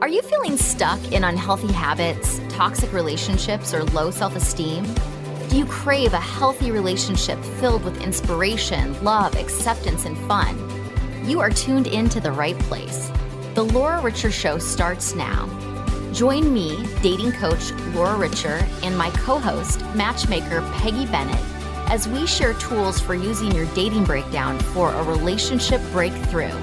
Are you feeling stuck in unhealthy habits, toxic relationships, or low self-esteem? Do you crave a healthy relationship filled with inspiration, love, acceptance, and fun? You are tuned into the right place. The Laura Richer Show starts now. Join me, dating coach Laura Richer, and my co-host, matchmaker Peggy Bennett, as we share tools for using your dating breakdown for a relationship breakthrough.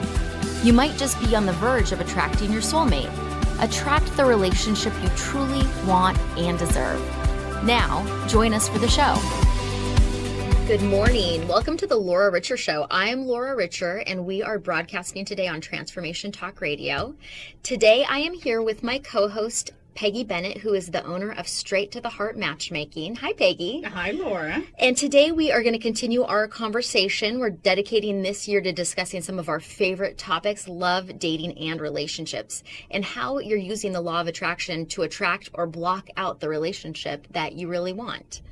You might just be on the verge of attracting your soulmate. Attract the relationship you truly want and deserve. Now, join us for the show. Good morning. Welcome to the Laura Richer Show. I am Laura Richer, and we are broadcasting today on Transformation Talk Radio. Today, I am here with my co-host, Peggy Bennett, who is the owner of Straight to the Heart Matchmaking. Hi, Peggy. Hi, Laura. And today we are going to continue our conversation. We're dedicating this year to discussing some of our favorite topics, love, dating, and relationships, and how you're using the law of attraction to attract or block out the relationship that you really want.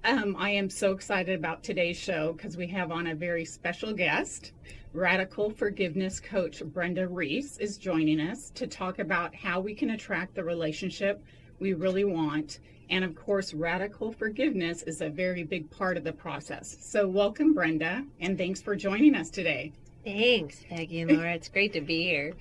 I am so excited about today's show because we have on a very special guest. Radical forgiveness coach Brenda Reiss is joining us to talk about how we can attract the relationship we really want. And of course, radical forgiveness is a very big part of the process. So welcome, Brenda, and thanks for joining us today. Thanks, Peggy and Laura. It's great to be here.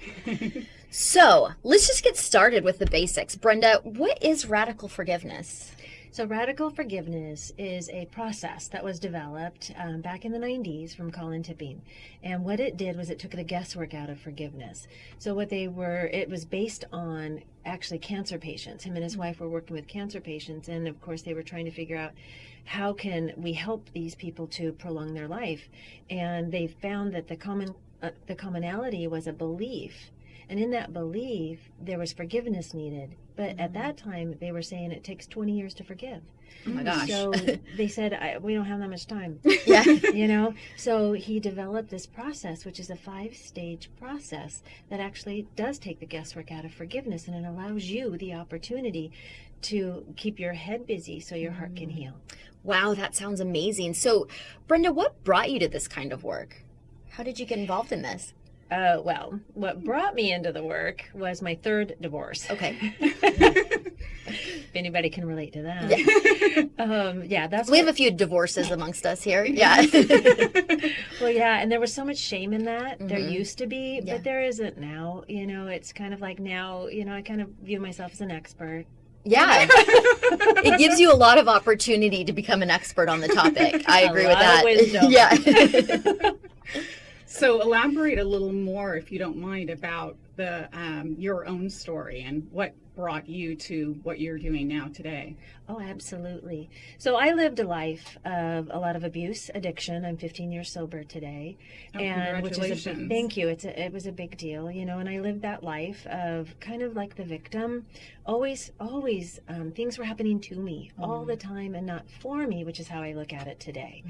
So let's just get started with the basics. Brenda, what is radical forgiveness? So radical forgiveness is a process that was developed back in the 90s from Colin Tipping. And what it did was it took the guesswork out of forgiveness. So it was based on actually cancer patients. Him and his wife were working with cancer patients. And of course, they were trying to figure out how can we help these people to prolong their life. And they found that the commonality was a belief. And in that belief, there was forgiveness needed. But at that time, they were saying it takes 20 years to forgive. Oh my gosh. So they said, we don't have that much time. Yeah. So he developed this process, which is a 5-stage process that actually does take the guesswork out of forgiveness. And it allows you the opportunity to keep your head busy so your heart can heal. Wow, that sounds amazing. So, Brenda, what brought you to this kind of work? How did you get involved in this? Well, what brought me into the work was my third divorce. Okay. If anybody can relate to that. Yeah. That's we have a few divorces amongst us here. Yeah. Well, yeah, and there was so much shame in that. Mm-hmm. There used to be, but there isn't now. It's kind of like now, I kind of view myself as an expert. Yeah. It gives you a lot of opportunity to become an expert on the topic. I agree with that. Wisdom. Yeah. So elaborate a little more, if you don't mind, about your own story and what brought you to what you're doing now today. Oh, absolutely. So I lived a life of a lot of abuse, addiction. I'm 15 years sober today. Oh, Congratulations. Thank you. It was a big deal, and I lived that life of kind of like the victim. Always, things were happening to me all the time and not for me, which is how I look at it today.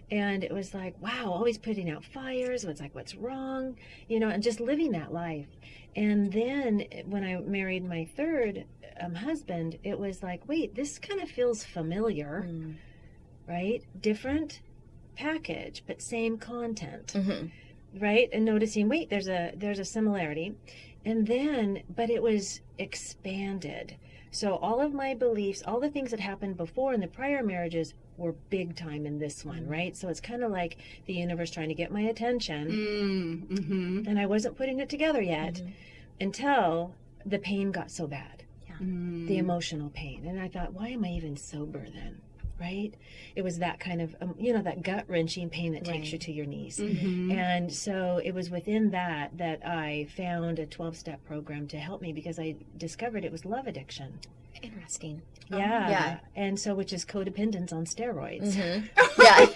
And it was like, wow, always putting out fires. It's like, what's wrong? And just living that life. And then when I married my third husband, it was like, wait, this kind of feels familiar, right? Different package, but same content, right? And noticing, wait, there's a similarity. And then, but it was expanded. So all of my beliefs, all the things that happened before in the prior marriages were big time in this one, right? So it's kind of like the universe trying to get my attention. And I wasn't putting it together yet until the pain got so bad, the emotional pain. And I thought, why am I even sober then? Right? It was that kind of, that gut-wrenching pain that takes you to your knees. And so it was within that I found a 12-step program to help me because I discovered it was love addiction. Interesting. Yeah. And so, which is codependence on steroids. Yeah.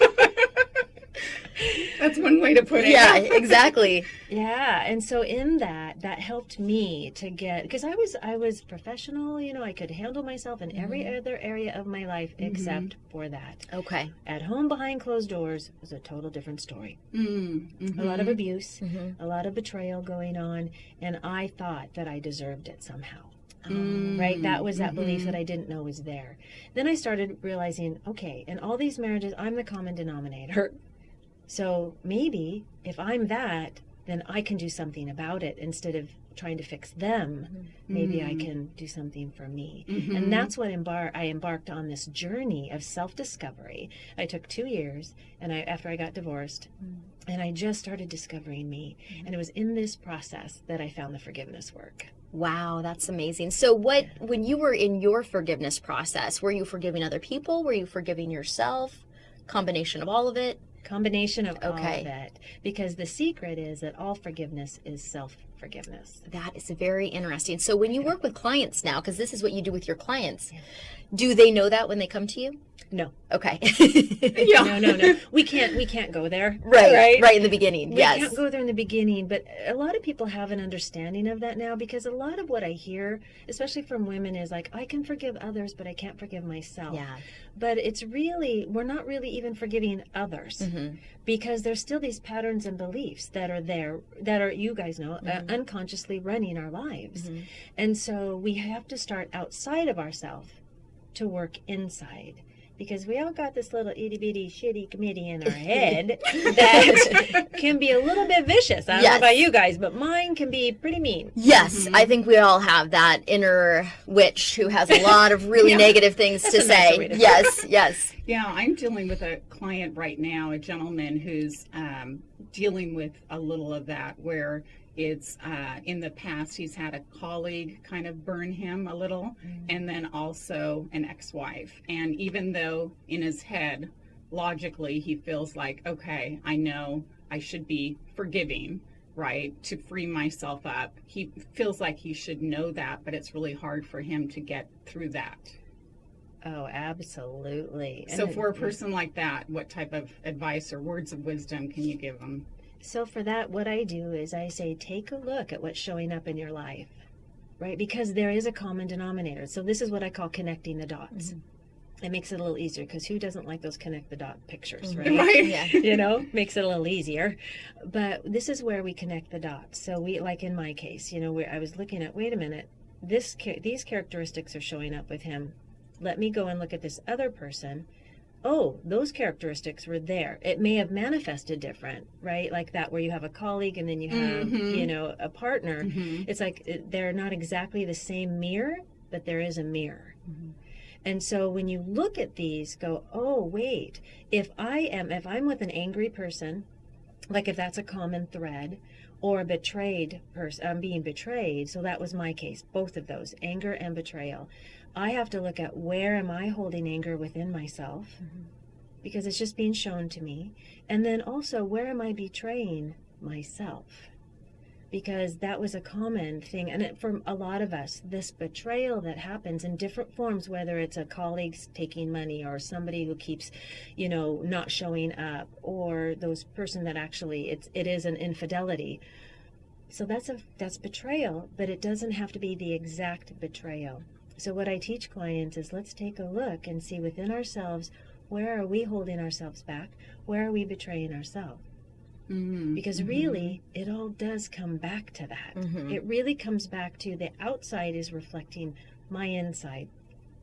That's one way to put it. Yeah, exactly. Yeah, and so in that helped me to get, because I was professional, I could handle myself in every other area of my life except for that. Okay. At home behind closed doors was a total different story. A lot of abuse, a lot of betrayal going on, and I thought that I deserved it somehow. Right? That was that belief that I didn't know was there. Then I started realizing, okay, in all these marriages, I'm the common denominator. So maybe if I'm that, then I can do something about it instead of trying to fix them. Maybe I can do something for me. And that's what I embarked on this journey of self-discovery. I took 2 years, and after I got divorced, and I just started discovering me. And it was in this process that I found the forgiveness work. Wow, that's amazing. So when you were in your forgiveness process, were you forgiving other people? Were you forgiving yourself? Combination of all of it? Combination of all of it. Because the secret is that all forgiveness is self-forgiveness. That is very interesting. So when you work with clients now, because this is what you do with your clients, do they know that when they come to you? No. Okay. No. We can't go there. Right in the beginning. We can't go there in the beginning, but a lot of people have an understanding of that now, because a lot of what I hear, especially from women, is like, I can forgive others, but I can't forgive myself. Yeah. But it's really, we're not really even forgiving others, because there's still these patterns and beliefs that are there, that are, you guys know, unconsciously running our lives. And so we have to start outside of ourselves to work inside. Because we all got this little itty-bitty shitty committee in our head that can be a little bit vicious. I don't know about you guys, but mine can be pretty mean. Yes, I think we all have that inner witch who has a lot of really negative things to say. Yes. Yeah, I'm dealing with a client right now, a gentleman who's dealing with a little of that, where it's in the past he's had a colleague kind of burn him a little, and then also an ex-wife. And even though in his head, logically, he feels like, okay, I know I should be forgiving, right, to free myself up. He feels like he should know that, but it's really hard for him to get through that. Oh, absolutely. So for a person like that, what type of advice or words of wisdom can you give them? So for that, what I do is I say, take a look at what's showing up in your life, right? Because there is a common denominator. So this is what I call connecting the dots. It makes it a little easier, because who doesn't like those connect the dot pictures, right? Yeah. You know, makes it a little easier. But this is where we connect the dots. So we, like in my case, you know, where I was looking at, wait a minute, these characteristics are showing up with him. Let me go and look at this other person. Oh, those characteristics were there. It may have manifested different, right? Like that, where you have a colleague and then you have, you know, a partner. It's like they're not exactly the same mirror, but there is a mirror. And so when you look at these, go, oh, wait, if I'm with an angry person, like if that's a common thread, or a betrayed person, I'm being betrayed. So that was my case, both of those, anger and betrayal. I have to look at, where am I holding anger within myself? Because it's just being shown to me. And then also, where am I betraying myself? Because that was a common thing. And for a lot of us, this betrayal that happens in different forms, whether it's a colleague taking money, or somebody who keeps, you know, not showing up, or those person that actually, it is an infidelity. So that's betrayal, but it doesn't have to be the exact betrayal. So what I teach clients is, let's take a look and see within ourselves, where are we holding ourselves back? Where are we betraying ourselves? Because really, it all does come back to that. It really comes back to the outside is reflecting my inside.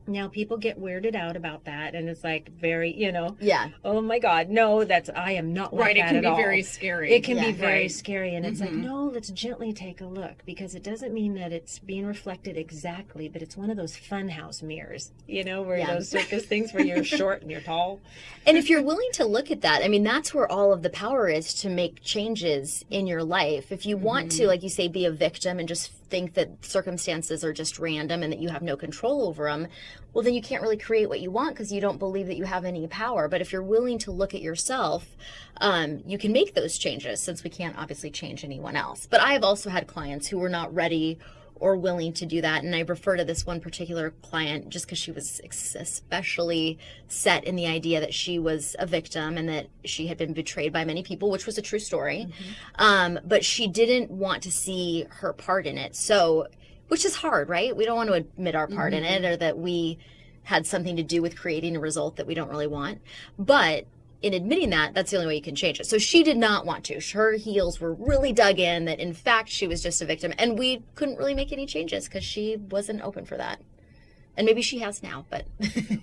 Now, people get weirded out about that, and it's like very, you know, oh my God, no, I am not like that at all. Right, it can be very scary. It can be very scary, and it's like, no, let's gently take a look, because it doesn't mean that it's being reflected exactly, but it's one of those funhouse mirrors, you know, where those circus things where you're short and you're tall. And if you're willing to look at that, I mean, that's where all of the power is to make changes in your life. If you want to, like you say, be a victim and just think that circumstances are just random and that you have no control over them, well, then you can't really create what you want, because you don't believe that you have any power. But if you're willing to look at yourself, you can make those changes, since we can't obviously change anyone else. But I have also had clients who were not ready or willing to do that. And I refer to this one particular client just because she was especially set in the idea that she was a victim and that she had been betrayed by many people, which was a true story. But she didn't want to see her part in it. So, which is hard, right? We don't want to admit our part in it, or that we had something to do with creating a result that we don't really want. But in admitting that, that's the only way you can change it. So she did not want to. Her heels were really dug in that, in fact, she was just a victim. And we couldn't really make any changes because she wasn't open for that. And maybe she has now, but...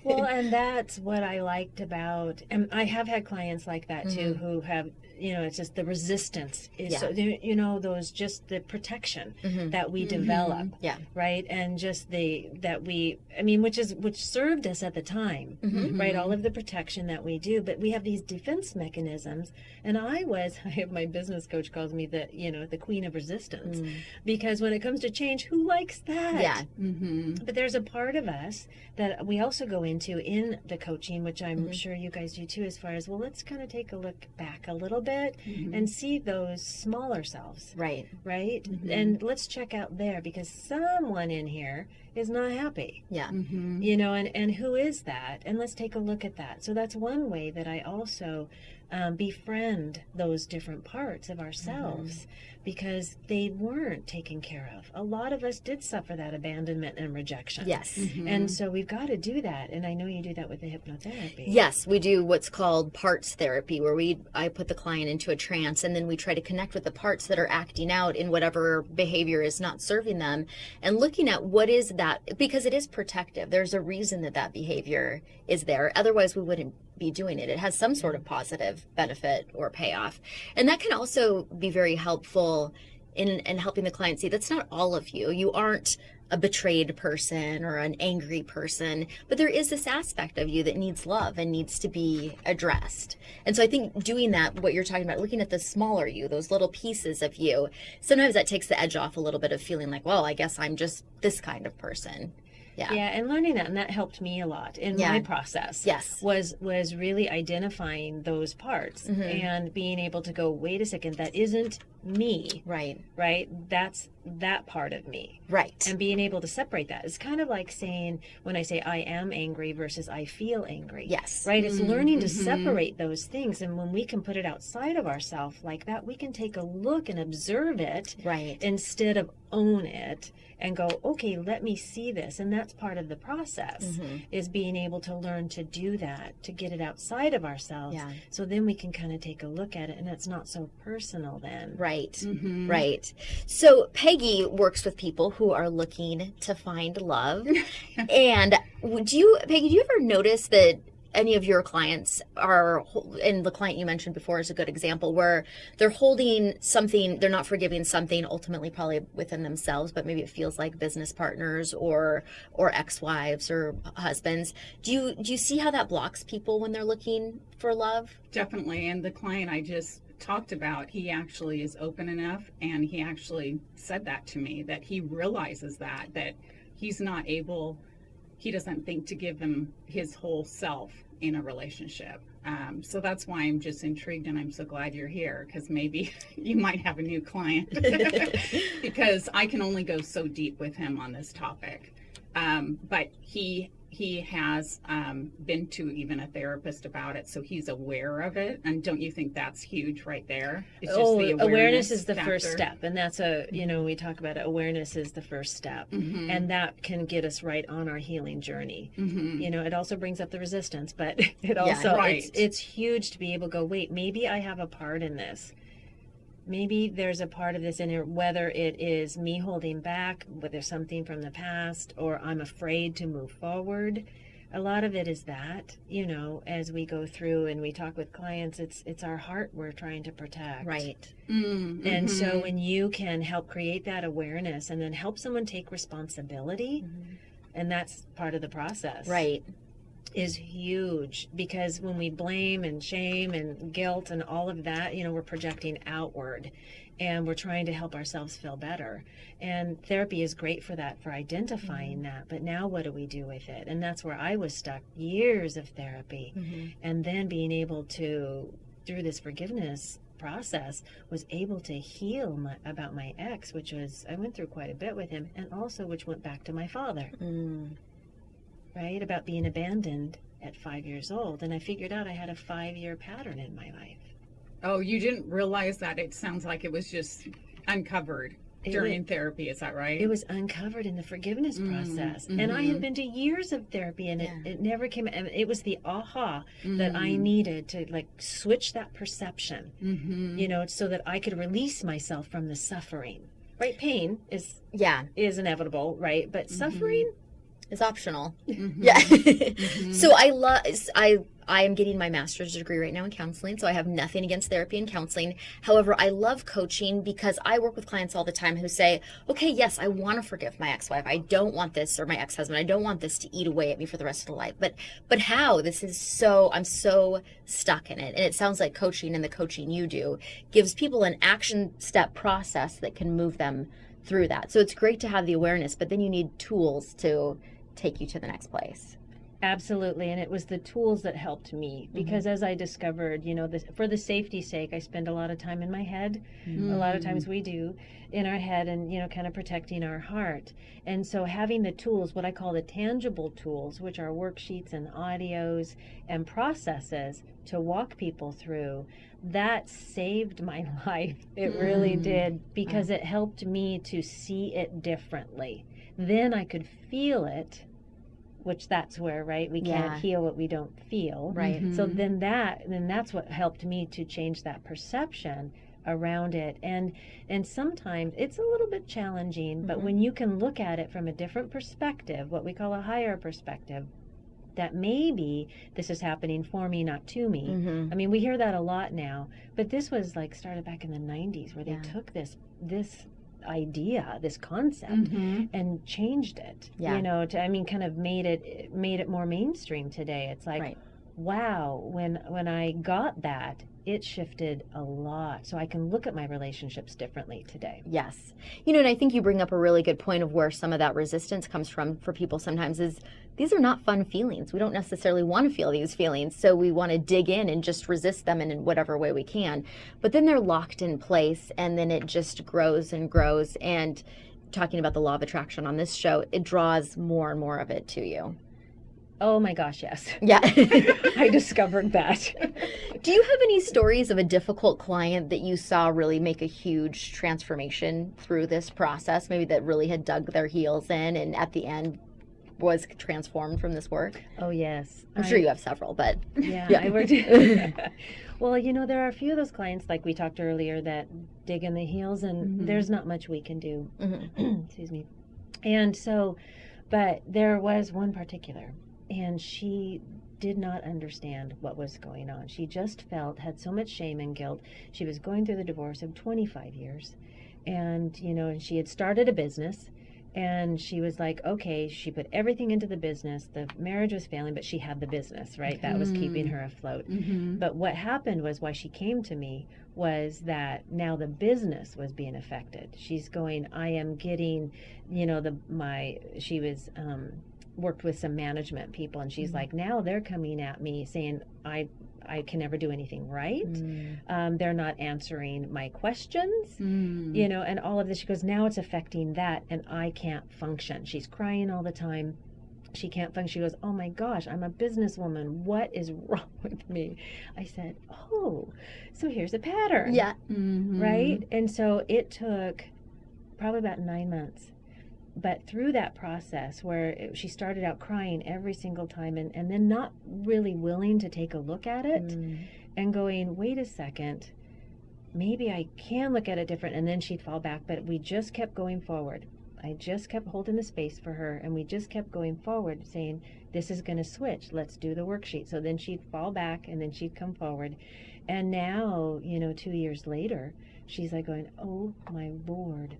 Well, and that's what I liked about... And I have had clients like that, too, who have, it's just the resistance is Yeah. so, those, just the protection that we develop, Yeah. right? And just which served us at the time, right? All of the protection that we do, but we have these defense mechanisms. And my business coach calls me the queen of resistance, because when it comes to change, who likes that? Yeah. But there's a part of us that we also go into in the coaching, which I'm sure you guys do too, as far as, well, let's kind of take a look back a little bit and see those smaller selves. Right. Right? And let's check out there, because someone in here is not happy. Yeah. And who is that? And let's take a look at that. So that's one way that I also befriend those different parts of ourselves, because they weren't taken care of. A lot of us did suffer that abandonment and rejection. Yes. And so we've got to do that. And I know you do that with the hypnotherapy. Yes, we do what's called parts therapy, where I put the client into a trance, and then we try to connect with the parts that are acting out in whatever behavior is not serving them, and looking at what is that, because it is protective. There's a reason that behavior is there. Otherwise, we wouldn't be doing it. It has some sort of positive benefit or payoff. And that can also be very helpful in helping the client see that's not all of you. You aren't a betrayed person or an angry person, but there is this aspect of you that needs love and needs to be addressed. And so I think doing that, what you're talking about, looking at the smaller you, those little pieces of you, sometimes that takes the edge off a little bit of feeling like, well, I guess I'm just this kind of person. Yeah. Yeah, and learning that, and that helped me a lot in my process. Yes. Was really identifying those parts and being able to go, wait a second, that isn't me. Right. Right? That's that part of me. Right. And being able to separate that. It's kind of like saying, when I say I am angry versus I feel angry. Yes. Right? It's learning to separate those things. And when we can put it outside of ourselves like that, we can take a look and observe it. Right. Instead of own it and go, okay, let me see this. And that's part of the process, is being able to learn to do that, to get it outside of ourselves. Yeah. So then we can kind of take a look at it, and it's not so personal then. Right. Right. So Peggy works with people who are looking to find love. And Peggy, do you ever notice that any of your clients are, and the client you mentioned before is a good example, where they're holding something, they're not forgiving something, ultimately probably within themselves, but maybe it feels like business partners or ex-wives or husbands. Do you see how that blocks people when they're looking for love? Definitely. And the client I just talked about, he actually is open enough, and he actually said that to me, that he realizes that he's not able, he doesn't think to give him his whole self in a relationship. So that's why I'm just intrigued, and I'm so glad you're here, because maybe you might have a new client, because I can only go so deep with him on this topic. But he has been to even a therapist about it, so he's aware of it. And don't you think that's huge right there? It's just the awareness is the factor. first step. And that's we talk about it, awareness is the first step. And that can get us right on our healing journey. It also brings up the resistance, but it also, it's huge to be able to go, wait, maybe I have a part in this. Maybe there's a part of this in here, whether it is me holding back, whether there's something from the past, or I'm afraid to move forward. A lot of it is that, as we go through and we talk with clients, it's our heart we're trying to protect. Right. And so when you can help create that awareness and then help someone take responsibility, and that's part of the process. Right. Is huge, because when we blame and shame and guilt and all of that, we're projecting outward, and we're trying to help ourselves feel better. And therapy is great for that, for identifying that. But now what do we do with it? And that's where I was stuck, years of therapy. And then being able to, through this forgiveness process, was able to heal about my ex, which was, I went through quite a bit with him, and also which went back to my father. Right? About being abandoned at 5 years old. And I figured out I had a 5-year pattern in my life. Oh, you didn't realize that? It sounds like it was just uncovered during therapy. Is that right? It was uncovered in the forgiveness process. And I had been to years of therapy, and it never came. And it was the aha that I needed to switch that perception, so that I could release myself from the suffering. Right? Pain is inevitable, right? But suffering is optional. Yeah. So I am getting my master's degree right now in counseling, so I have nothing against therapy and counseling. However, I love coaching because I work with clients all the time who say, okay, yes, I want to forgive my ex-wife. I don't want this, or my ex-husband, I don't want this to eat away at me for the rest of the life. But how? This is I'm so stuck in it. And it sounds like coaching and the coaching you do gives people an action step process that can move them through that. So it's great to have the awareness, but then you need tools to take you to the next place. Absolutely. And it was the tools that helped me because as I discovered, for the safety's sake, I spend a lot of time in my head. A lot of times we do in our head and, kind of protecting our heart. And so having the tools, what I call the tangible tools, which are worksheets and audios and processes to walk people through, that saved my life. It really did, because it helped me to see it differently. Then I could feel it, which that's where, right, we can't heal what we don't feel. Right. So then that's what helped me to change that perception around it. And sometimes it's a little bit challenging, but when you can look at it from a different perspective, what we call a higher perspective, that maybe this is happening for me, not to me. I mean, we hear that a lot now, but this was like started back in the 90s where they took this idea, this concept, and changed it, kind of made it more mainstream today. It's like, wow, when I got that, it shifted a lot. So I can look at my relationships differently today. Yes. And I think you bring up a really good point of where some of that resistance comes from for people sometimes is these are not fun feelings. We don't necessarily want to feel these feelings. So we want to dig in and just resist them in whatever way we can. But then they're locked in place and then it just grows and grows. And talking about the law of attraction on this show, it draws more and more of it to you. Oh my gosh, yes. Yeah. I discovered that. Do you have any stories of a difficult client that you saw really make a huge transformation through this process, maybe that really had dug their heels in and at the end was transformed from this work? Oh, yes. I'm sure you have several, but... Yeah. I worked... Well, there are a few of those clients, like we talked earlier, that dig in the heels and there's not much we can do. Excuse me. And so, but there was one particular, and she did not understand what was going on. She just had so much shame and guilt. She was going through the divorce of 25 years. And, and she had started a business. And she was like, okay, she put everything into the business. The marriage was failing, but she had the business, right? That was keeping her afloat. But what happened was why she came to me was that now the business was being affected. She's going, I am getting, she was, worked with some management people, and she's like, now they're coming at me saying I can never do anything right. They're not answering my questions, and all of this. She goes, now it's affecting that, and I can't function. She's crying all the time. She can't function. She goes, oh my gosh, I'm a businesswoman. What is wrong with me? I said, oh, so here's a pattern. Yeah. Right? And so it took probably about 9 months. But through that process where she started out crying every single time and then not really willing to take a look at it and going, wait a second, maybe I can look at it different. And then she'd fall back. But we just kept going forward. I just kept holding the space for her. And we just kept going forward saying, this is going to switch. Let's do the worksheet. So then she'd fall back and then she'd come forward. And now, 2 years later, she's like going, oh my Lord.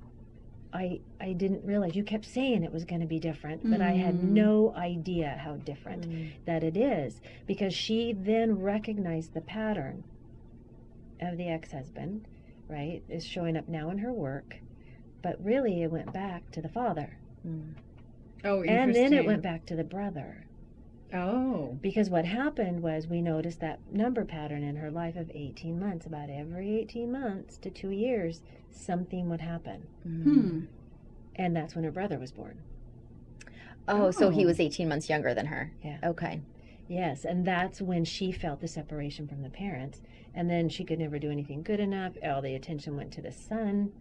I didn't realize, you kept saying it was going to be different, but I had no idea how different that it is, because she then recognized the pattern of the ex-husband, right, is showing up now in her work, but really it went back to the father. Oh, interesting. And then it went back to the brother. Oh. Because what happened was we noticed that number pattern in her life of 18 months. About every 18 months to 2 years, something would happen. And that's when her brother was born. Oh, so he was 18 months younger than her. Yeah. Okay. Yes, and that's when she felt the separation from the parents. And then she could never do anything good enough. All the attention went to the son.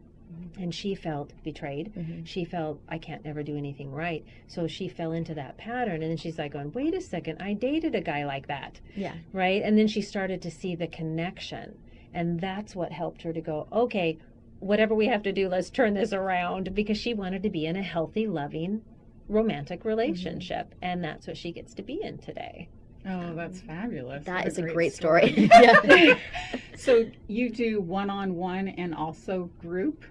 And she felt betrayed. She felt, I can't never do anything right. So she fell into that pattern. And then she's like going, wait a second, I dated a guy like that. Yeah. Right? And then she started to see the connection. And that's what helped her to go, okay, whatever we have to do, let's turn this around. Because she wanted to be in a healthy, loving, romantic relationship. And that's what she gets to be in today. Oh, that's fabulous. That What is a great story. Yeah. So you do one-on-one and also group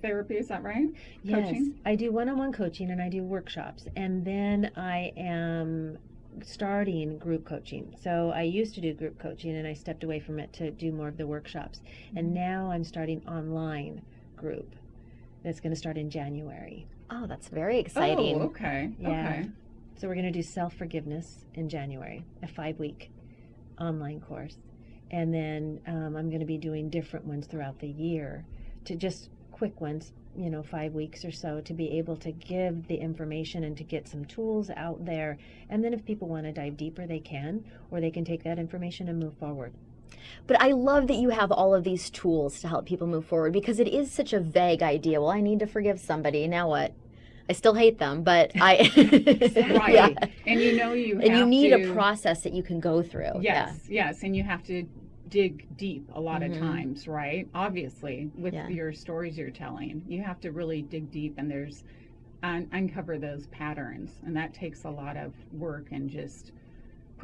therapy, is that right? Yes, Coaching? I do one-on-one coaching and I do workshops. And then I am starting group coaching. So I used to do group coaching and I stepped away from it to do more of the workshops. And now I'm starting online group. That's going to start in January. Oh, that's very exciting. Oh, okay. Yeah. Okay. So we're going to do self-forgiveness in January, a 5-week online course. And then I'm going to be doing different ones throughout the year, to just quick ones, 5 weeks or so, to be able to give the information and to get some tools out there. And then if people want to dive deeper, they can, or they can take that information and move forward. But I love that you have all of these tools to help people move forward, because it is such a vague idea. Well, I need to forgive somebody. Now what? I still hate them, but I Right. Yeah. And you know you have And you need to, a process that you can go through. Yes, yes, and you have to dig deep a lot of Mhm. times, right? Obviously, with Yeah. your stories you're telling, you have to really dig deep and uncover those patterns, and that takes a lot of work and just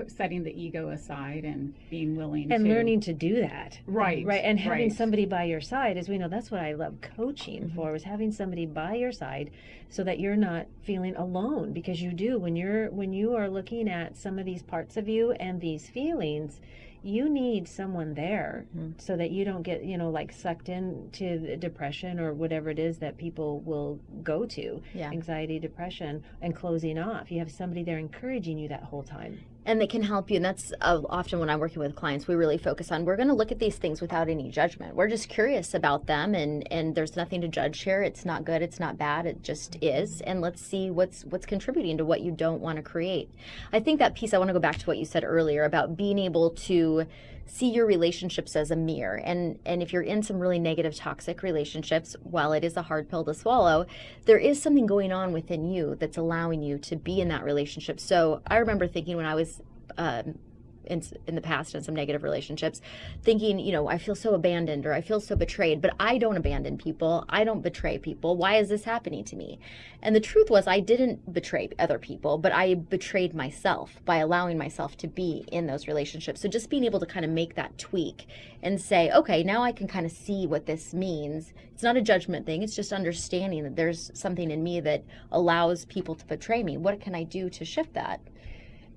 setting the ego aside and being willing And to learning to do that. Right. Right. And having right. somebody by your side, as we know, that's what I love coaching for, was having somebody by your side so that you're not feeling alone, because you do when you are looking at some of these parts of you and these feelings, you need someone there so that you don't get, like sucked into the depression or whatever it is that people will go to, Yeah. anxiety, depression, and closing off. You have somebody there encouraging you that whole time. And they can help you. And that's often when I'm working with clients, we really focus on, we're going to look at these things without any judgment. We're just curious about them, and there's nothing to judge here. It's not good, it's not bad, it just is. And let's see what's contributing to what you don't want to create. I think that piece, I want to go back to what you said earlier about being able to see your relationships as a mirror. And if you're in some really negative, toxic relationships, while it is a hard pill to swallow, there is something going on within you that's allowing you to be in that relationship. So I remember thinking when I was in the past in some negative relationships, thinking, I feel so abandoned or I feel so betrayed, but I don't abandon people. I don't betray people. Why is this happening to me? And the truth was, I didn't betray other people, but I betrayed myself by allowing myself to be in those relationships. So just being able to kind of make that tweak and say, okay, now I can kind of see what this means. It's not a judgment thing. It's just understanding that there's something in me that allows people to betray me. What can I do to shift that?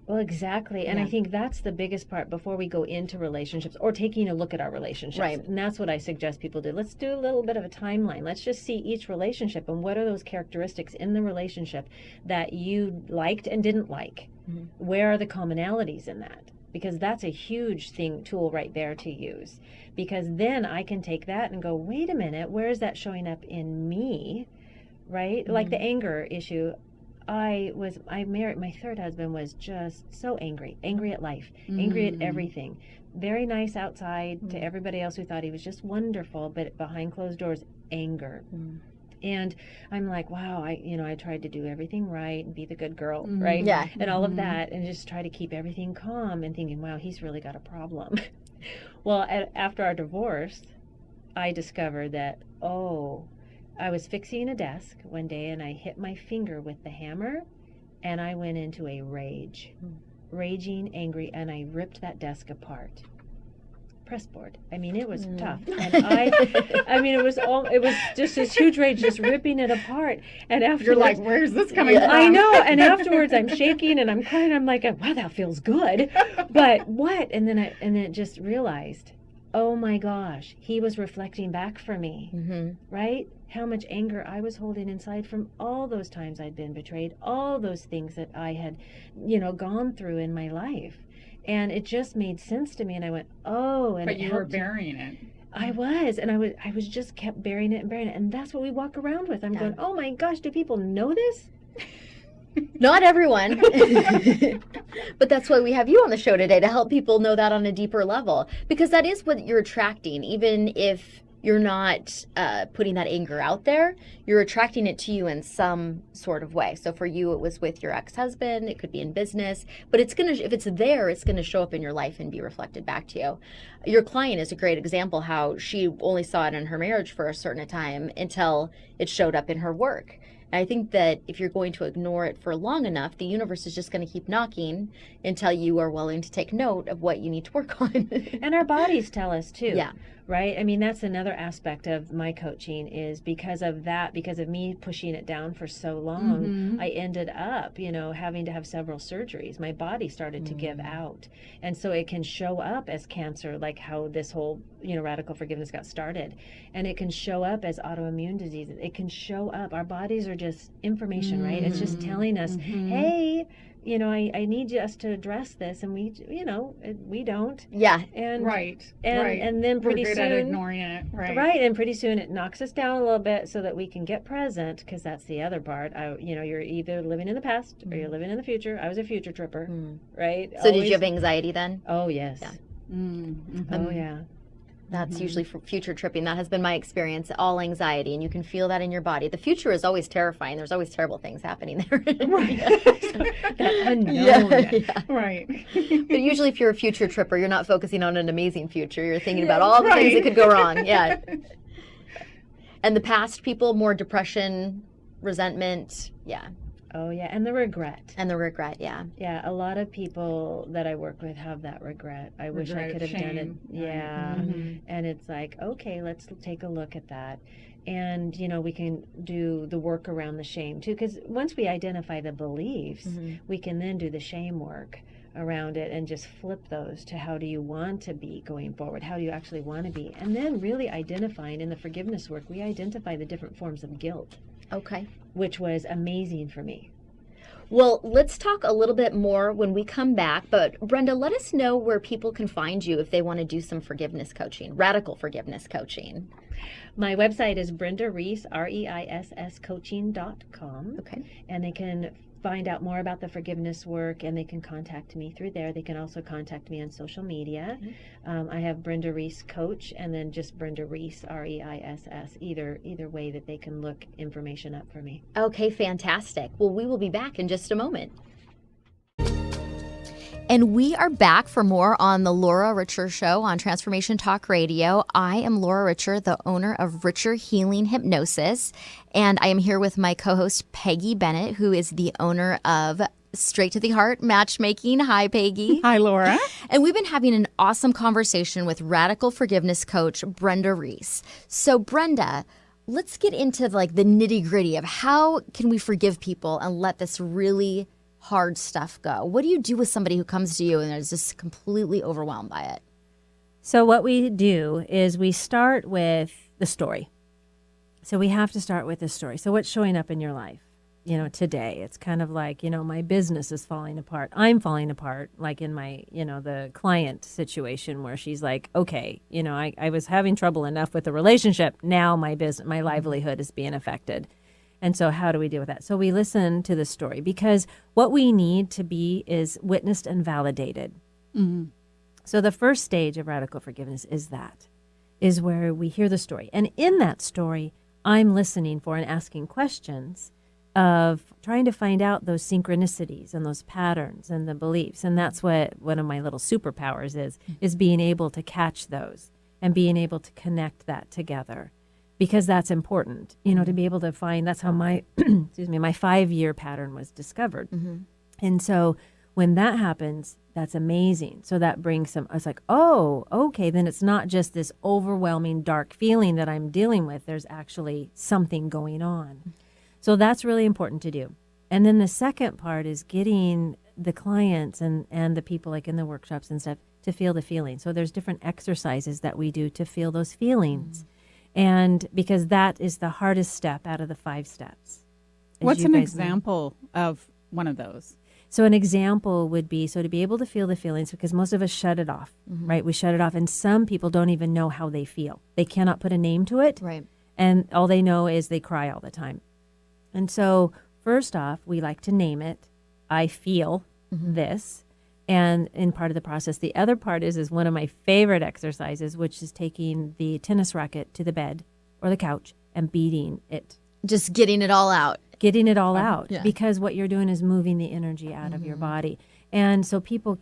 Well, exactly. And Yeah. I think that's the biggest part before we go into relationships or taking a look at our relationships. Right. And that's what I suggest people do. Let's do a little bit of a timeline. Let's just see each relationship and what are those characteristics in the relationship that you liked and didn't like. Mhm. Where are the commonalities in that? Because that's a huge tool right there to use. Because then I can take that and go, wait a minute, where is that showing up in me? Right? Like the anger issue. I married, my third husband was just so angry at life, angry at everything. Very nice outside to everybody else who thought he was just wonderful, but behind closed doors, anger. And I'm like, wow, I tried to do everything right and be the good girl, right? Yeah. And all of that, and just try to keep everything calm and thinking, wow, he's really got a problem. Well, after our divorce, I discovered that, I was fixing a desk one day and I hit my finger with the hammer and I went into a raging, angry, and I ripped that desk apart. Pressboard. I mean, it was tough. And it was just this huge rage, just ripping it apart. And afterwards, You're like, where's this coming from? I know. And afterwards I'm shaking and I'm crying. I'm like, wow, that feels good. But what? And then it just realized, oh my gosh, he was reflecting back for me, right? How much anger I was holding inside from all those times I'd been betrayed, all those things that I had, gone through in my life. And it just made sense to me. And I went, and But it you were helped. burying it. I was, and I was just kept burying it. And that's what we walk around with. I'm going, oh my gosh, do people know this? Not everyone, but that's why we have you on the show today, to help people know that on a deeper level, because that is what you're attracting. Even if you're not putting that anger out there, you're attracting it to you in some sort of way. So for you, it was with your ex-husband, it could be in business, but if it's there, it's going to show up in your life and be reflected back to you. Your client is a great example how she only saw it in her marriage for a certain time until it showed up in her work. I think that if you're going to ignore it for long enough, the universe is just going to keep knocking until you are willing to take note of what you need to work on. And our bodies tell us too. Yeah. Right? I mean, that's another aspect of my coaching is because of that, because of me pushing it down for so long, I ended up, having to have several surgeries. My body started to give out. And so it can show up as cancer, like how this whole, radical forgiveness got started. And it can show up as autoimmune diseases. It can show up. Our bodies are just information, right? It's just telling us, hey, I need us to address this, and we don't. Yeah. And right. And then pretty We're good soon, at ignoring it. Right. Right, and pretty soon it knocks us down a little bit so that we can get present, because that's the other part. You're either living in the past or you're living in the future. I was a future tripper, right? So did you have anxiety then? Oh yes. Yeah. Oh yeah. That's usually for future tripping. That has been my experience, all anxiety, and you can feel that in your body. The future is always terrifying. There's always terrible things happening there. That unknown. Yeah. Right. But usually if you're a future tripper, you're not focusing on an amazing future. You're thinking about all the things that could go wrong. Yeah. And the past people, more depression, resentment. Yeah. Oh yeah, and the regret. Yeah. Yeah, a lot of people that I work with have that regret. I wish I could have done it. Yeah. And it's like, okay, let's take a look at that. And, we can do the work around the shame too, because once we identify the beliefs, we can then do the shame work around it and just flip those to how do you want to be going forward? How do you actually want to be? And then really identifying in the forgiveness work, we identify the different forms of guilt. Okay. Which was amazing for me. Well, let's talk a little bit more when we come back. But Brenda, let us know where people can find you if they want to do some forgiveness coaching, radical forgiveness coaching. My website is Brenda Reiss, REISS coaching.com. Okay. And they can find out more about the forgiveness work, and they can contact me through there. They can also contact me on social media. I have Brenda Reiss Coach, and then just Brenda Reiss, REISS, either way that they can look information up for me. Okay, fantastic. Well, we will be back in just a moment. And we are back for more on the Laura Richer Show on Transformation Talk Radio. I am Laura Richer, the owner of Richer Healing Hypnosis, and I am here with my co-host Peggy Bennett, who is the owner of Straight to the Heart Matchmaking. Hi, Peggy. Hi, Laura. And we've been having an awesome conversation with radical forgiveness coach Brenda Reiss. So, Brenda, let's get into the nitty-gritty of how can we forgive people and let this really hard stuff go. What do you do with somebody who comes to you and is just completely overwhelmed by it? So what we do is we start with the story. So we have to start with the story. So what's showing up in your life, today? It's kind of like, my business is falling apart. I'm falling apart, like in my, the client situation where she's like, okay, I was having trouble enough with the relationship. Now my business, my livelihood is being affected. And so how do we deal with that? So we listen to the story, because what we need to be is witnessed and validated. So the first stage of radical forgiveness is where we hear the story. And in that story, I'm listening for and asking questions of trying to find out those synchronicities and those patterns and the beliefs. And that's what one of my little superpowers is being able to catch those and being able to connect that together. Because that's important, to be able to find, that's how my, my 5-year pattern was discovered. And so when that happens, that's amazing. So that brings it's like, oh, okay, then it's not just this overwhelming dark feeling that I'm dealing with. There's actually something going on. So that's really important to do. And then the second part is getting the clients and the people like in the workshops and stuff to feel the feeling. So there's different exercises that we do to feel those feelings. And because that is the hardest step out of the 5 steps. What's an example of one of those? So an example would be, to be able to feel the feelings, because most of us shut it off, right? We shut it off, and some people don't even know how they feel. They cannot put a name to it. Right. And all they know is they cry all the time. And so first off, we like to name it. I feel this. And in part of the process, the other part is one of my favorite exercises, which is taking the tennis racket to the bed or the couch and beating it. Just getting it all out. Getting it all out. Yeah. Because what you're doing is moving the energy out of your body. And so people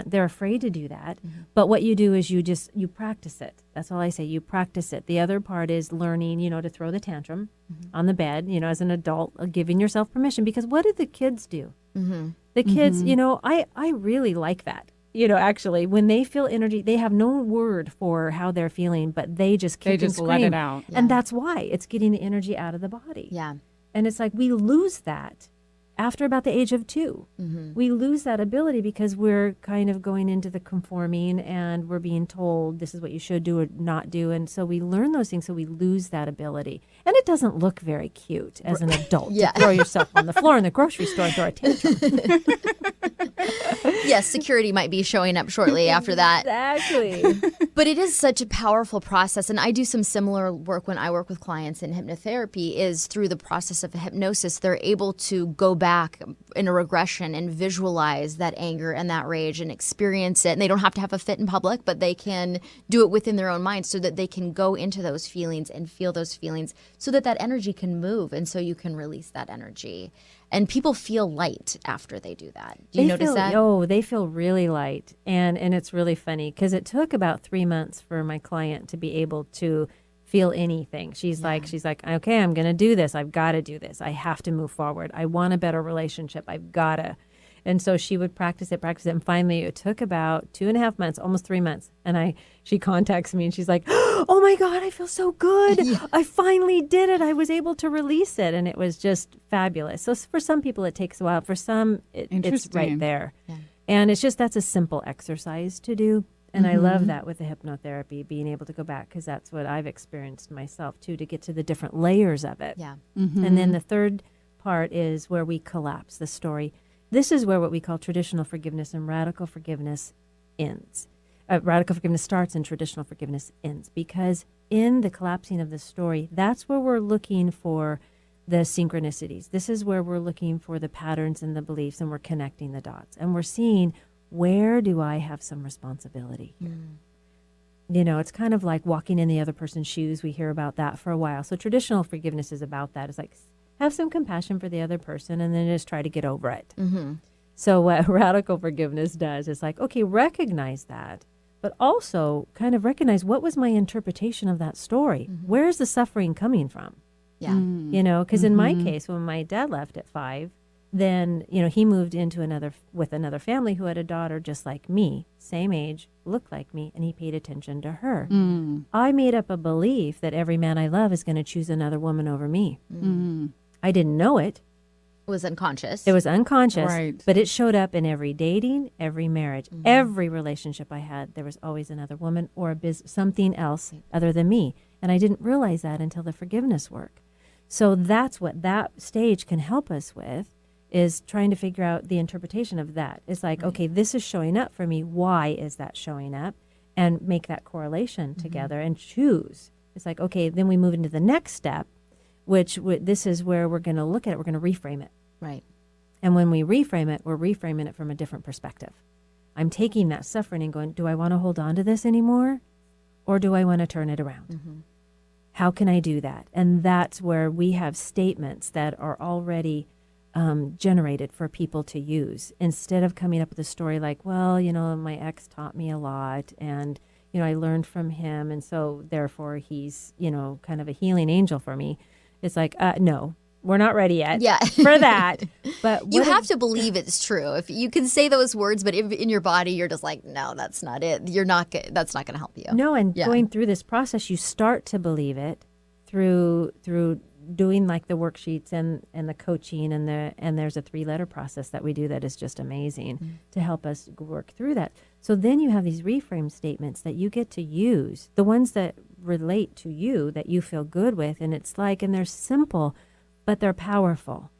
they're afraid to do that. But what you do is you practice it. That's all I say. You practice it. The other part is learning, to throw the tantrum on the bed, as an adult, giving yourself permission. Because what do the kids do? The kids, I really like that. Actually, when they feel energy, they have no word for how they're feeling, but they just kick and scream. Let it out. Yeah. And that's why it's getting the energy out of the body. Yeah. And it's like we lose that after about the age of 2. We lose that ability because we're kind of going into the conforming and we're being told this is what you should do or not do. And so we learn those things, so we lose that ability. And it doesn't look very cute as an adult to throw yourself on the floor in the grocery store and throw a tantrum. Yes, security might be showing up shortly after that. Exactly. But it is such a powerful process. And I do some similar work when I work with clients in hypnotherapy is through the process of hypnosis, they're able to go back in a regression and visualize that anger and that rage and experience it. And they don't have to have a fit in public, but they can do it within their own mind so that they can go into those feelings and feel those feelings so that that energy can move and so you can release that energy. And people feel light after they do that. Do you notice that? Oh, they feel really light. And it's really funny because it took about 3 months for my client to be able to feel anything. She's like, okay, I'm going to do this. I've got to do this. I have to move forward. I want a better relationship. I've got to. And so she would practice it. And finally it took about 2.5 months, almost 3 months. And she contacts me and she's like, oh my God, I feel so good. I finally did it. I was able to release it. And it was just fabulous. So for some people it takes a while. For some, it's right there. Yeah. And it's just, that's a simple exercise to do. And I love that with the hypnotherapy, being able to go back, because that's what I've experienced myself too, to get to the different layers of it. Yeah. And then the third part is where we collapse the story. This is where what we call traditional forgiveness and radical forgiveness ends. Radical forgiveness starts and traditional forgiveness ends, because in the collapsing of the story, that's where we're looking for the synchronicities. This is where we're looking for the patterns and the beliefs, and we're connecting the dots. And we're seeing, where do I have some responsibility here? It's kind of like walking in the other person's shoes. We hear about that for a while. So traditional forgiveness is about that. It's like, have some compassion for the other person and then just try to get over it. So what radical forgiveness does is like, okay, recognize that, but also kind of recognize, what was my interpretation of that story? Where is the suffering coming from? Yeah. Because in my case, when my dad left at 5, then, he moved into with another family who had a daughter just like me, same age, looked like me, and he paid attention to her. I made up a belief that every man I love is going to choose another woman over me. I didn't know it. It was unconscious. It was unconscious, Right. but it showed up in every dating, every marriage, every relationship I had. There was always another woman or something else other than me. And I didn't realize that until the forgiveness work. So that's what that stage can help us with, is trying to figure out the interpretation of that. It's like, okay, this is showing up for me. Why is that showing up? And make that correlation together and choose. It's like, okay, then we move into the next step, which this is where we're going to look at it. We're going to reframe it. Right. And when we reframe it, we're reframing it from a different perspective. I'm taking that suffering and going, do I want to hold on to this anymore? Or do I want to turn it around? How can I do that? And that's where we have statements that are already generated for people to use, instead of coming up with a story like, well, my ex taught me a lot and, I learned from him. And so therefore he's, kind of a healing angel for me. It's like, no, we're not ready yet for that. But you have to believe it's true. If you can say those words, but if in your body, you're just like, no, that's not it. That's not going to help you. No. And going through this process, you start to believe it through doing like the worksheets and the coaching, and there's a 3-letter process that we do that is just amazing to help us work through that. So then you have these reframe statements that you get to use, the ones that relate to you, that you feel good with, and they're simple, but they're powerful.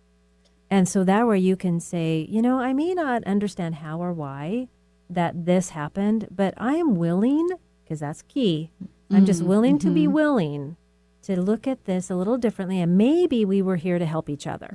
And so that way you can say, I may not understand how or why that this happened, but I am willing, because that's key. I'm just willing to be willing to look at this a little differently, and maybe we were here to help each other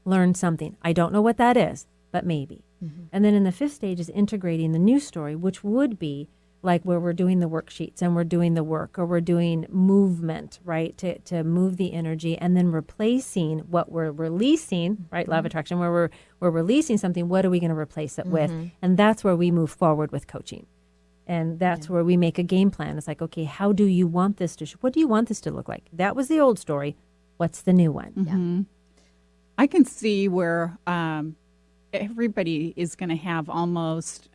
learn something. I don't know what that is, but maybe. And then in the 5th stage is integrating the new story, which would be like where we're doing the worksheets and we're doing the work, or we're doing movement, right, to move the energy, and then replacing what we're releasing, right, law of attraction, where we're releasing something, what are we going to replace it with? And that's where we move forward with coaching. And that's where we make a game plan. It's like, okay, how do you want this to, what do you want this to look like? That was the old story. What's the new one? Mm-hmm. I can see where everybody is going to have almost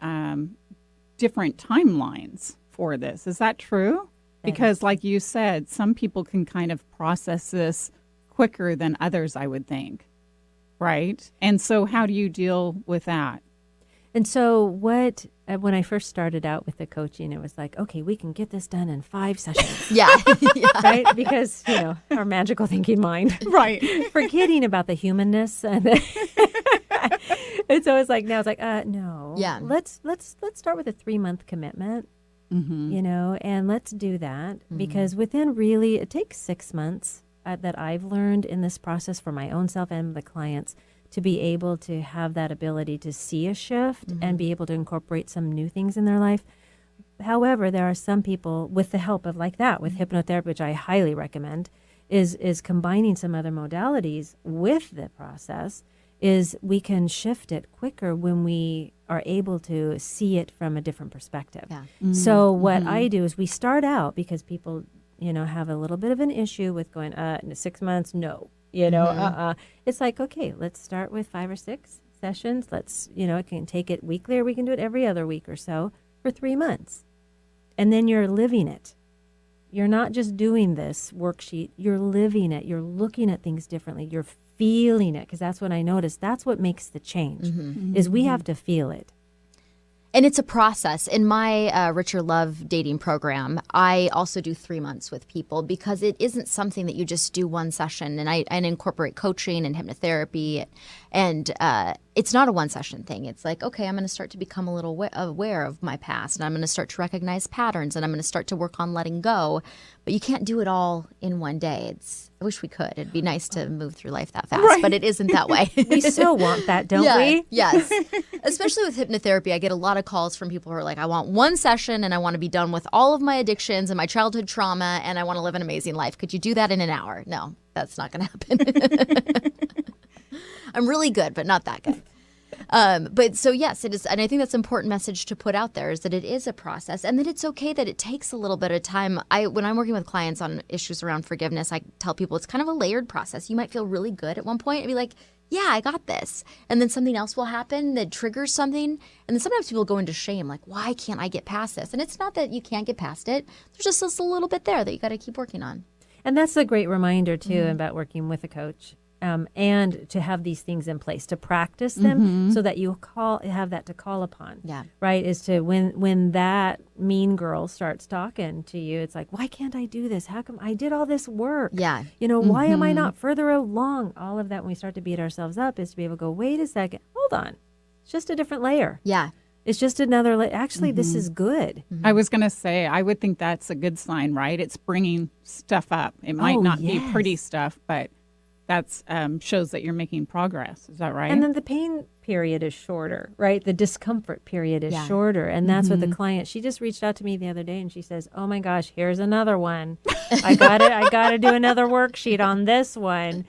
different timelines for this. Is that true? Because like you said, some people can kind of process this quicker than others, I would think. Right? And so how do you deal with that? And so when I first started out with the coaching, it was like, okay, we can get this done in 5 sessions. Yeah. Right? Because, our magical thinking mind. Right. Forgetting about the humanness. And so it's like, now it's like, no. Yeah. Let's start with a 3-month commitment, and let's do that. Because within it takes 6 months that I've learned in this process for my own self and the clients, to be able to have that ability to see a shift and be able to incorporate some new things in their life. However, there are some people with the help of like that, with hypnotherapy, which I highly recommend, is combining some other modalities with the process, is we can shift it quicker when we are able to see it from a different perspective. Yeah. So what I do is we start out, because people, have a little bit of an issue with going, in 6 months, no. It's like, okay, let's start with 5 or 6 sessions. Let's, it can take it weekly, or we can do it every other week or so for 3 months. And then you're living it. You're not just doing this worksheet, you're living it. You're looking at things differently. You're feeling it, because that's what I noticed. That's what makes the change, is we have to feel it. And it's a process. In my Richer Love dating program, I also do 3 months with people, because it isn't something that you just do one session. And I incorporate coaching and hypnotherapy. And it's not a one session thing. It's like, okay, I'm going to start to become a little aware of my past. And I'm going to start to recognize patterns. And I'm going to start to work on letting go. But you can't do it all in one day. I wish we could. It'd be nice to move through life that fast, but it isn't that way. We still want that, don't we? Yes. Especially with hypnotherapy, I get a lot of calls from people who are like, I want one session and I want to be done with all of my addictions and my childhood trauma and I want to live an amazing life. Could you do that in an hour? No, that's not going to happen. I'm really good, but not that good. But so yes, it is, and I think that's an important message to put out there, is that it is a process, and that it's okay that it takes a little bit of time. When I'm working with clients on issues around forgiveness, I tell people it's kind of a layered process. You might feel really good at one point and be like, yeah, I got this. And then something else will happen that triggers something. And then sometimes people go into shame, like, why can't I get past this? And it's not that you can't get past it. There's just this a little bit there that you got to keep working on. And that's a great reminder, too, about working with a coach. And to have these things in place, to practice them, so that you have that to call upon. Yeah. Right. Is to when that mean girl starts talking to you, it's like, why can't I do this? How come I did all this work? Yeah. Why am I not further along? All of that, when we start to beat ourselves up, is to be able to go, wait a second, hold on. It's just a different layer. Yeah. It's just another actually, this is good. I was going to say, I would think that's a good sign, right? It's bringing stuff up. It might not be pretty stuff, but that's shows that you're making progress. Is that right? And then the pain period is shorter, right? The discomfort period is shorter. And that's what the client, she just reached out to me the other day and she says, oh my gosh, here's another one. I gotta do another worksheet on this one.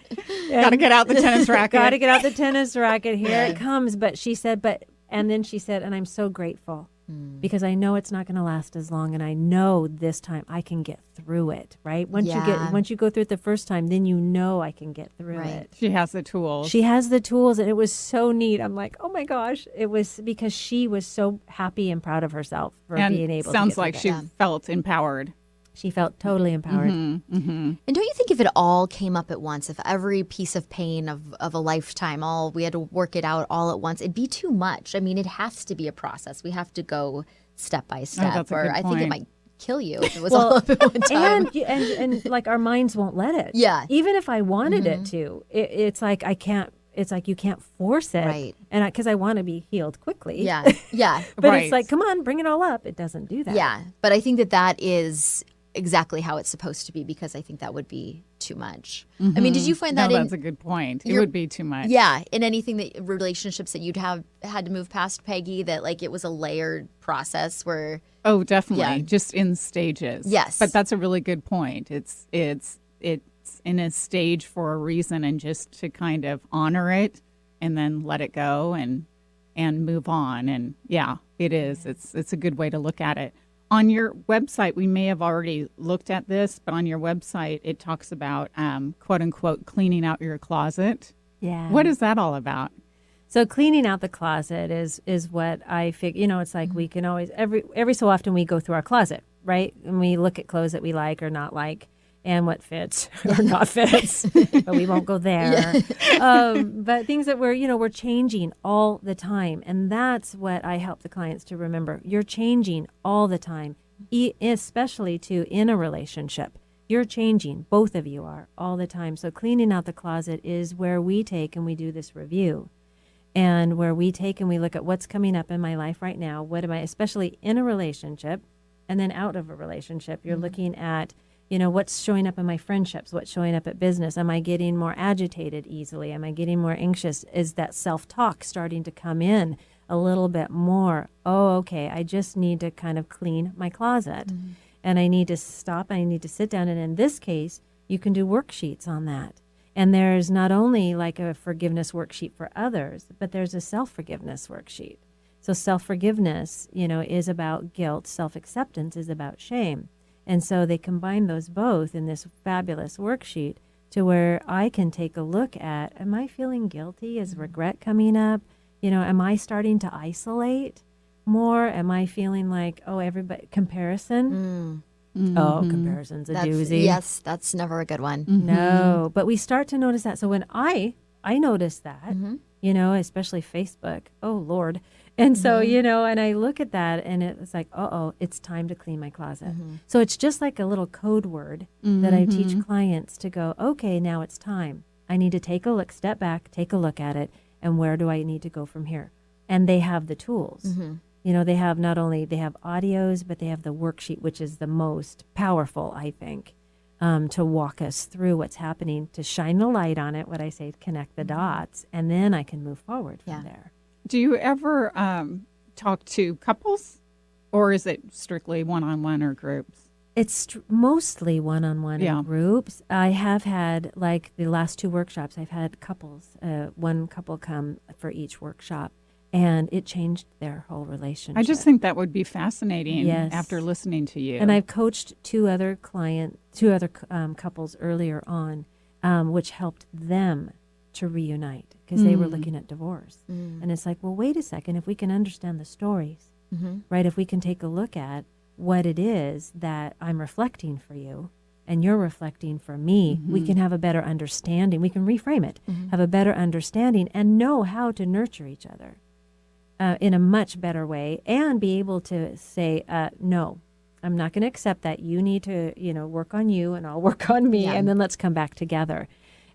Gotta get out the tennis racket. Gotta get out the tennis racket. Here it comes. But she said, and then she said, and I'm so grateful because I know it's not going to last as long, and I know this time I can get through it. Right? Once you go through it the first time, then you know I can get through it. She has the tools. She has the tools, and it was so neat. I'm like, oh my gosh! It was because she was so happy and proud of herself for being able. Sounds like she felt empowered. She felt totally empowered. And don't you think if it all came up at once, if every piece of pain of a lifetime, we had to work it out all at once, it'd be too much. I mean, it has to be a process. We have to go step by step. That's a good I think point. it might kill you if it was all up at one time. And like our minds won't let it. Yeah. Even if I wanted it to, it's like I can't. It's like you can't force it. Right. And because I want to be healed quickly. Yeah. But Right. it's like, come on, bring it all up. It doesn't do that. Yeah. But I think that is exactly how it's supposed to be, because I think that would be too much. I mean, did you find that that's a good point. It would be too much. Yeah, in anything that relationships that you'd have had to move past, Peggy, that like it was a layered process where Oh, definitely. Yeah. Just in stages. Yes. But that's a really good point. It's in a stage for a reason, and just to kind of honor it and then let it go and move on. And yeah, it is. It's a good way to look at it. On your website, we may have already looked at this, but on your website, it talks about quote unquote cleaning out your closet. Yeah. What is that all about? So cleaning out the closet is what I figure. You know, it's like we can always every so often we go through our closet, right? And we look at clothes that we like or not like, and what fits or not fits. But we won't go there. But things that we're changing all the time, and that's what I help the clients to remember. You're changing all the time, especially in a relationship. You're changing. Both of you are all the time. So cleaning out the closet is where we take and we do this review. And where we take and we look at what's coming up in my life right now. What am I, especially in a relationship and then out of a relationship, you're looking at, what's showing up in my friendships, what's showing up at business. Am I getting more agitated easily? Am I getting more anxious? Is that self-talk starting to come in a little bit more? Oh, okay, I just need to kind of clean my closet. And I need to stop. I need to sit down. And in this case, you can do worksheets on that. And there's not only like a forgiveness worksheet for others, but there's a self-forgiveness worksheet. So self-forgiveness, is about guilt. Self-acceptance is about shame. And so they combine those both in this fabulous worksheet to where I can take a look at, am I feeling guilty? Is regret coming up? Am I starting to isolate more? Am I feeling like, everybody, comparison? Oh, comparison's a doozy. Yes, that's never a good one. No, but we start to notice that. So when I notice that, especially Facebook, oh Lord. And so, and I look at that and it's like, it's time to clean my closet. So it's just like a little code word that I teach clients to go, okay, now it's time. I need to take a look, step back, take a look at it. And where do I need to go from here? And they have the tools. They have they have audios, but they have the worksheet, which is the most powerful, I think, to walk us through what's happening, to shine the light on it, what I say, connect the dots, and then I can move forward from there. Do you ever talk to couples, or is it strictly one-on-one or groups? It's mostly one-on-one in groups. I have had, like the last 2 workshops, I've had couples, one couple come for each workshop. And it changed their whole relationship. I just think that would be fascinating Yes. after listening to you. And I've coached 2 other couples earlier on, which helped them to reunite because they were looking at divorce. And it's like, well, wait a second. If we can understand the stories, right? If we can take a look at what it is that I'm reflecting for you and you're reflecting for me, we can have a better understanding. We can reframe it, have a better understanding, and know how to nurture each other. In a much better way, and be able to say, no, I'm not going to accept that. You need to, work on you and I'll work on me, and then let's come back together.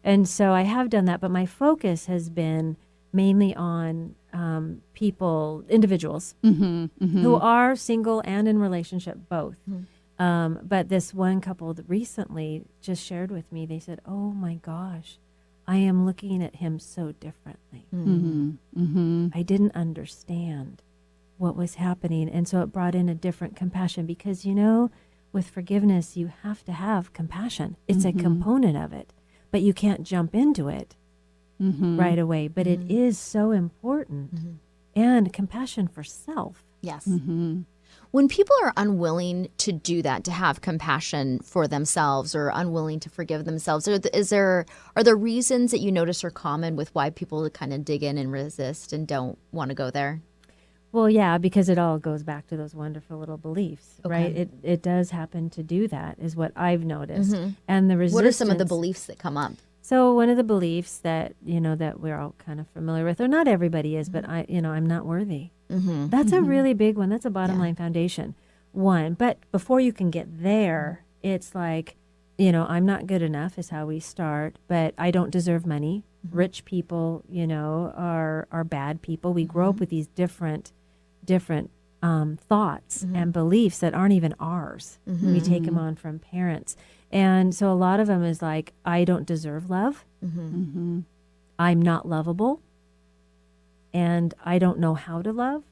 And so I have done that, but my focus has been mainly on individuals who are single and in relationship, both. But this one couple that recently just shared with me, they said, oh my gosh, I am looking at him so differently. I didn't understand what was happening. And so it brought in a different compassion because, with forgiveness, you have to have compassion. It's a component of it, but you can't jump into it right away. But it is so important. And compassion for self. Yes. When people are unwilling to do that, to have compassion for themselves or unwilling to forgive themselves, are there reasons that you notice are common with why people kind of dig in and resist and don't want to go there? Well, yeah, because it all goes back to those wonderful little beliefs, right? It does happen to do that, is what I've noticed. And the resistance. What are some of the beliefs that come up? So one of the beliefs that, that we're all kind of familiar with, or not everybody is, but I'm not worthy. That's a really big one. That's a bottom line foundation one. But before you can get there, it's like, I'm not good enough is how we start, but I don't deserve money. Rich people, are bad people. We grow up with these different thoughts and beliefs that aren't even ours. We take them on from parents. And so a lot of them is like, I don't deserve love. I'm not lovable. And I don't know how to love.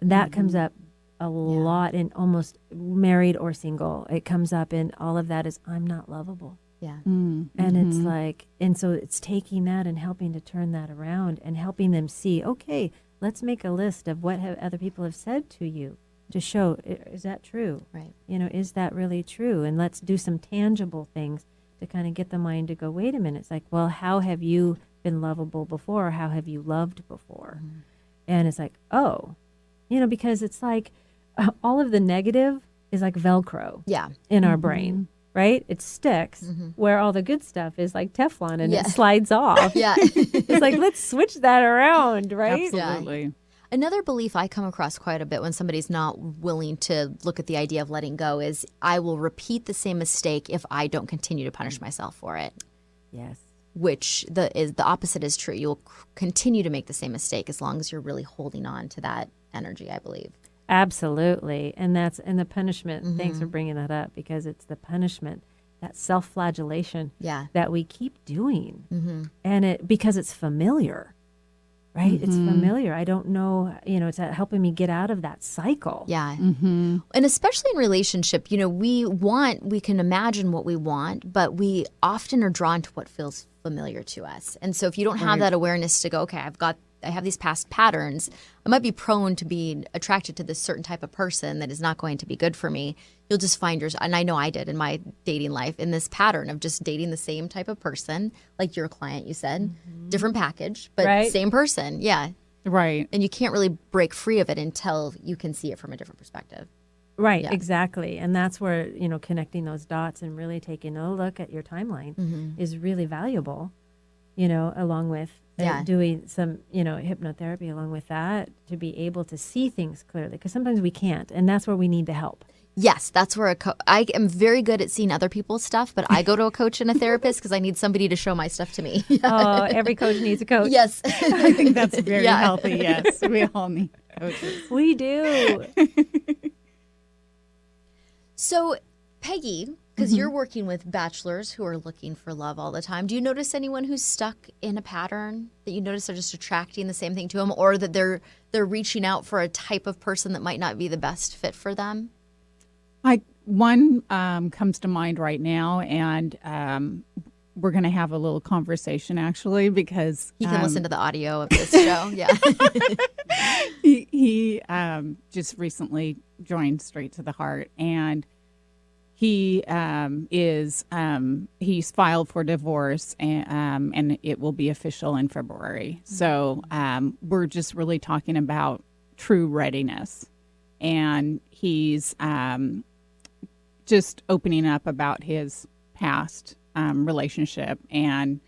That comes up a lot in almost married or single. It comes up in all of that is I'm not lovable. Yeah. And it's like, and so it's taking that and helping to turn that around and helping them see, okay, let's make a list of what other people have said to you to show, is that true? Right. You know, is that really true? And let's do some tangible things to kind of get the mind to go, wait a minute. It's like, well, how have you been lovable before? How have you loved before? And it's like, oh, you know, because it's like all of the negative is like Velcro Yeah. in our brain, right? It sticks, where all the good stuff is like Teflon and it slides off. Yeah. It's like, let's switch that around, right? Absolutely. Another belief I come across quite a bit when somebody's not willing to look at the idea of letting go is I will repeat the same mistake if I don't continue to punish myself for it. Yes. Which the opposite is true. You'll continue to make the same mistake as long as you're really holding on to that energy, I believe. Absolutely. And the punishment, thanks for bringing that up, because it's the punishment, that self-flagellation that we keep doing. And because it's familiar, right? It's familiar. I don't know, you know, it's helping me get out of that cycle. Yeah. And especially in relationship, you know, we can imagine what we want, but we often are drawn to what feels familiar to us. And so if you don't have that awareness to go, okay, I have these past patterns, I might be prone to being attracted to this certain type of person that is not going to be good for me. You'll just find yourself, and I know I did in my dating life, in this pattern of just dating the same type of person, like your client, you said, different package, but same person. Yeah. Right. And you can't really break free of it until you can see it from a different perspective. Right, exactly. And that's where, you know, connecting those dots and really taking a look at your timeline is really valuable, you know, along with doing some, you know, hypnotherapy along with that to be able to see things clearly, because sometimes we can't. And that's where we need the help. Yes, that's where I am very good at seeing other people's stuff, but I go to a coach and a therapist because I need somebody to show my stuff to me. Oh, every coach needs a coach. Yes. I think that's very healthy. Yes, we all need coaches. We do. So, Peggy, because you're working with bachelors who are looking for love all the time, do you notice anyone who's stuck in a pattern that you notice they're just attracting the same thing to them, or that they're reaching out for a type of person that might not be the best fit for them? One comes to mind right now, and we're going to have a little conversation actually, because He can listen to the audio of this show. Yeah. he just recently joined Straight to the Heart, and he he's filed for divorce, and it will be official in February. So we're just really talking about true readiness, and he's just opening up about his past relationship, and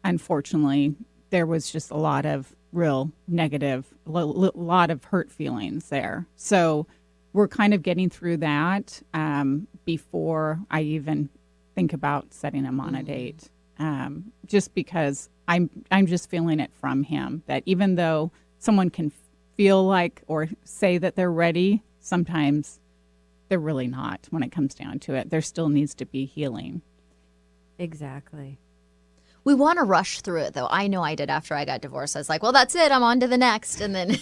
unfortunately there was just a lot of real negative, lot of hurt feelings there. So we're kind of getting through that before I even think about setting him on a date, just because I'm just feeling it from him that even though someone can feel like or say that they're ready, sometimes they're really not. When it comes down to it, there still needs to be healing. Exactly. We want to rush through it, though. I know I did after I got divorced. I was like, well, that's it. I'm on to the next. And then.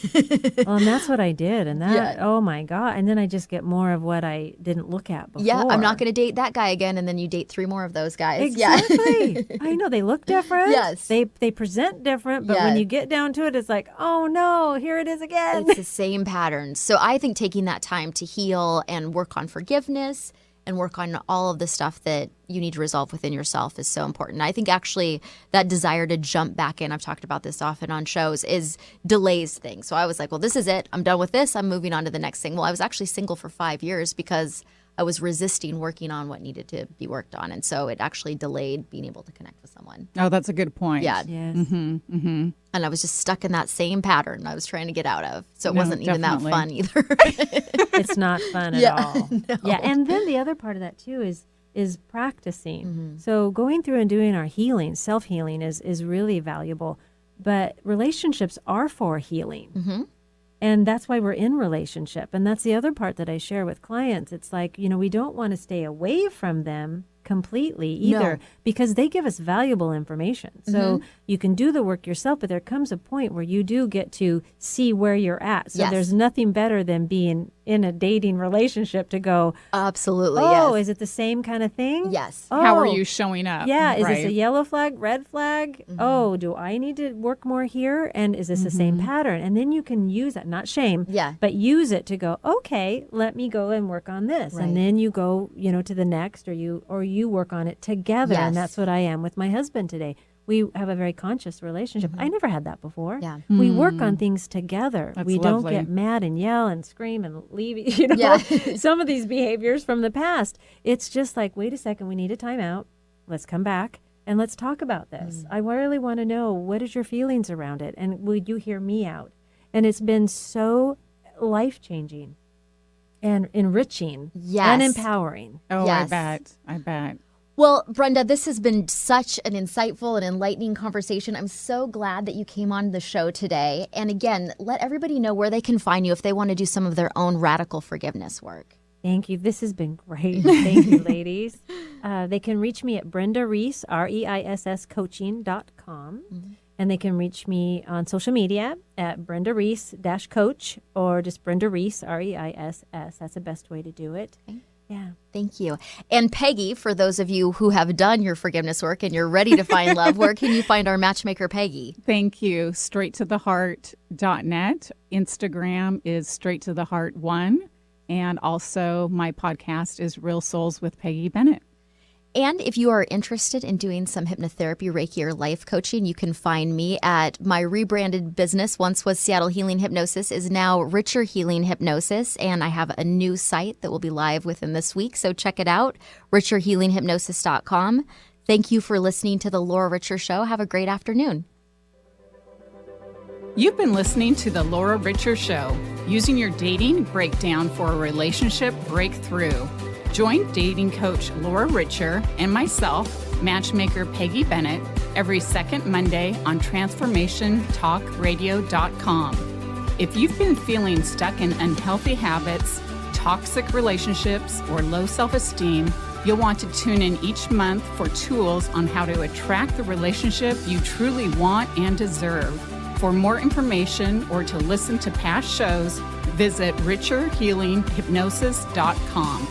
Well, and that's what I did. And that, oh my God. And then I just get more of what I didn't look at before. Yeah, I'm not going to date that guy again. And then you date 3 more of those guys. Exactly. Yeah. I know they look different. Yes. They present different. But when you get down to it, it's like, oh no, here it is again. It's the same patterns. So I think taking that time to heal and work on forgiveness and work on all of the stuff that you need to resolve within yourself is so important. I think actually that desire to jump back in, I've talked about this often on shows, is delays things. So I was like, well, this is it. I'm done with this. I'm moving on to the next thing. Well, I was actually single for 5 years because I was resisting working on what needed to be worked on. And so it actually delayed being able to connect with someone. Oh, that's a good point. Yeah. Yes. And I was just stuck in that same pattern I was trying to get out of. So it wasn't even that definitely. fun either. It's not fun at all. No. Yeah. And then the other part of that too is practicing. So going through and doing our healing, self-healing is really valuable. But relationships are for healing. And that's why we're in relationship. And that's the other part that I share with clients. It's like, we don't want to stay away from them completely either, because they give us valuable information. So you can do the work yourself, but there comes a point where you do get to see where you're at. So there's nothing better than being in a dating relationship to go, Absolutely, oh, yes. is it the same kind of thing? Yes. Oh, How are you showing up? yeah. Is right? this a yellow flag, red flag? Oh, do I need to work more here? And is this the same pattern? And then you can use that, not shame, but use it to go, okay, let me go and work on this. Right. And then you go, to the next, or you work on it together. And that's what I am with my husband today. We have a very conscious relationship. I never had that before. Yeah. We work on things together. That's we lovely. don't get mad and yell and scream and leave, some of these behaviors from the past. It's just like, wait a second, we need a timeout. Let's come back and let's talk about this. I really want to know, what is your feelings around it? And would you hear me out? And it's been so life-changing and enriching and empowering. Oh, Yes. I bet. Well, Brenda, this has been such an insightful and enlightening conversation. I'm so glad that you came on the show today. And again, let everybody know where they can find you if they want to do some of their own radical forgiveness work. Thank you. This has been great. Thank you, ladies. They can reach me at Brenda Reiss, REISS coaching.com. And they can reach me on social media at Brenda Reiss-coach, or just Brenda Reiss, REISS. That's the best way to do it. Okay. Yeah. Thank you. And Peggy, for those of you who have done your forgiveness work and you're ready to find love, where can you find our matchmaker, Peggy? Thank you. StraightToTheHeart.net. Instagram is StraightToTheHeart1. And also my podcast is Real Souls with Peggy Bennett. And if you are interested in doing some hypnotherapy, Reiki, or life coaching, you can find me at my rebranded business. Once was Seattle Healing Hypnosis, is now Richer Healing Hypnosis. And I have a new site that will be live within this week. So check it out, richerhealinghypnosis.com. Thank you for listening to The Laura Richer Show. Have a great afternoon. You've been listening to The Laura Richer Show, using your dating breakdown for a relationship breakthrough. Join dating coach Laura Richer and myself, matchmaker Peggy Bennett, every second Monday on transformationtalkradio.com. If you've been feeling stuck in unhealthy habits, toxic relationships, or low self-esteem, you'll want to tune in each month for tools on how to attract the relationship you truly want and deserve. For more information or to listen to past shows, visit richerhealinghypnosis.com.